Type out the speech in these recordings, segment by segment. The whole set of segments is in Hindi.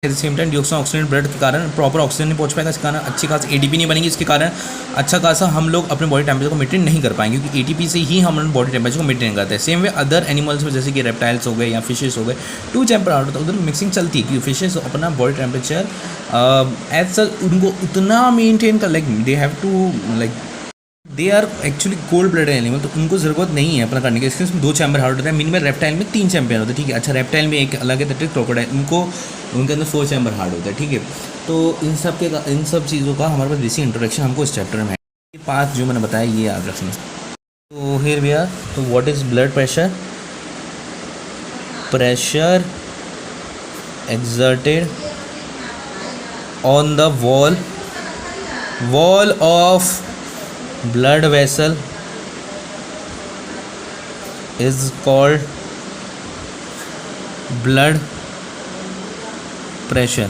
Eight the same time dioxin oxygen blood के कारण प्रॉपर ऑक्सीजन नहीं पहुंच पाएगा, इसके कारण अच्छी खास एटीपी नहीं बनेगी, इसके कारण अच्छा खासा हम लोग अपने बॉडी टेम्परेचर को मेंटेन नहीं कर पाएंगे, क्योंकि एटीपी से ही हम अपने बॉडी टेम्परेचर को मेंटेन करते हैं। सेम वे अदर एनिमल्स में जैसे कि रेप्टाइल्स हो गए या फिशेस हो गए, टू टेम्पर आउट होता है, उधर मिक्सिंग चलती है, क्योंकि फिशेस अपना बॉडी टेम्परेचर एज सच उनको उतना मेनटेन कर, like they have to, like they are actually cold blooded animal, तो उनको ज़रूरत नहीं है अपना करने की, इसमें 2 चैम्बर हार्ट होता है। मिनिमम रेप्टाइल में 3 चैम्बर होता है, ठीक है। अच्छा, रेप्टाइल में एक अलग है, दैट इज क्रोकोडाइल, उनके अंदर 4 चैम्बर हार्ट होता है, ठीक है। तो इन सब चीज़ों का हमारे पास बेसिक इंट्रोडक्शन हमको इस चैप्टर में है। ये 5 जो मैंने बताया ये याद रखना। तो हियर वी आर। तो what is blood pressure? Pressure exerted on the wall of blood vessel is called blood pressure।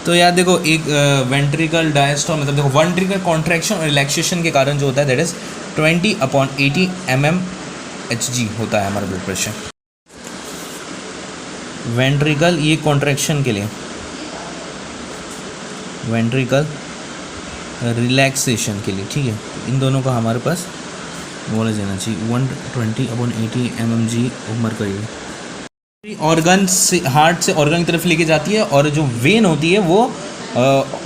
तो यार देखो, एक वेंट्रिकल डायस्टोल मतलब देखो वेंट्रिकल कॉन्ट्रैक्शन और रिलैक्सेशन के कारण जो होता है दैट इज 20/80 mmHg होता है हमारा ब्लड प्रेशर। वेंट्रिकल ये कॉन्ट्रैक्शन के लिए, वेंट्रिकल रिलैक्सेशन के लिए, ठीक है। इन दोनों का हमारे पास नॉलेज देना चाहिए। 120/80 mmHg उम्र करिए। ऑर्गन से, हार्ट से ऑर्गन की तरफ लेके जाती है, और जो वेन होती है वो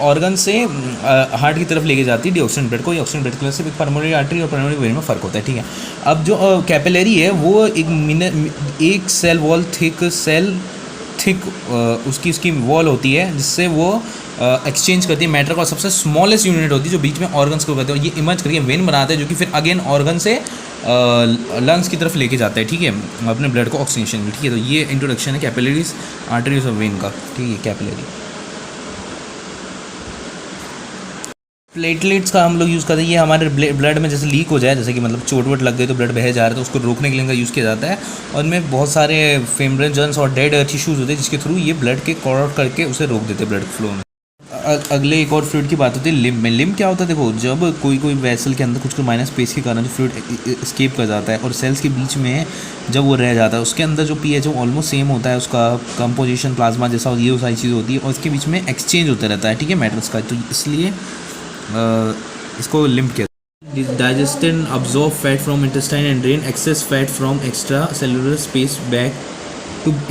ऑर्गन से हार्ट की तरफ लेके जाती है डिऑक्सिन ब्लड को। ये ऑक्सीजन ब्लड की वजह से पल्मोनरी आर्टरी और पल्मोनरी वेन में फ़र्क होता है, ठीक है। अब जो कैपिलरी है वो एक सेल वॉल थिक उसकी वॉल होती है, जिससे वो एक्सचेंज करती है मैटर का। सबसे स्मॉलेस्ट यूनिट होती है जो बीच में ऑर्गन्स को कहते हैं, ये इमर्ज करके वेन बनाते हैं, जो कि फिर अगेन ऑर्गन से लंग्स की तरफ लेके जाता है, ठीक है, अपने ब्लड को ऑक्सीजनेशन में, ठीक है। तो ये इंट्रोडक्शन है कैपिलरीज, आर्टरीज और वेन का, ठीक है। कैपिलरी प्लेटलेट्स का हम लोग यूज़ करते हैं, ये हमारे ब्लड में जैसे लीक हो जाए, जैसे कि मतलब चोट वोट लग गई तो ब्लड बह जा रहा है, तो उसको रोकने के लिए इनका यूज़ किया जाता है। और इनमें बहुत सारे फिब्रिनजेंस और डेड टिश्यूज़ होते हैं, जिसके थ्रू ये ब्लड के कॉर्ड करके उसे रोक देते हैं ब्लड फ्लो में। अगले एक और फ्लूइड की बात होती है लिम्ब में। लिम्ब क्या होता है? देखो, जब कोई वेसल के अंदर कुछ माइनस स्पेस के कारण जो फ्लूइड एस्केप कर जाता है और सेल्स के बीच में जब वो रह जाता है, उसके अंदर जो पीएच है ऑलमोस्ट सेम होता है, उसका कंपोजिशन प्लाज्मा जैसा, ये सारी चीज़ होती है, और इसके बीच में एक्सचेंज होता रहता है, ठीक है, मेटल्स का। तो इसलिए इसको लिम्ब कहते हैं। Digested absorb fat from intestine and drain access fat from extra cellular space back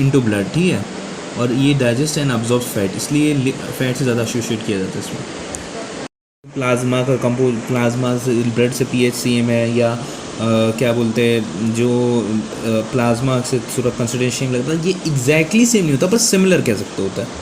into blood, ठीक है। और ये डाइजेस्ट एंड अब्जॉर्ब फैट, इसलिए फैट से ज़्यादा एसोसिएट किया जाता है इसमें। प्लाज्मा का प्लाज्मा से ब्लड से पीएच सेम है, या क्या बोलते हैं, जो प्लाज्मा से थोड़ा कंसंट्रेशन लगता है, ये एग्जैक्टली सेम नहीं होता, पर सिमिलर कह सकते होता है।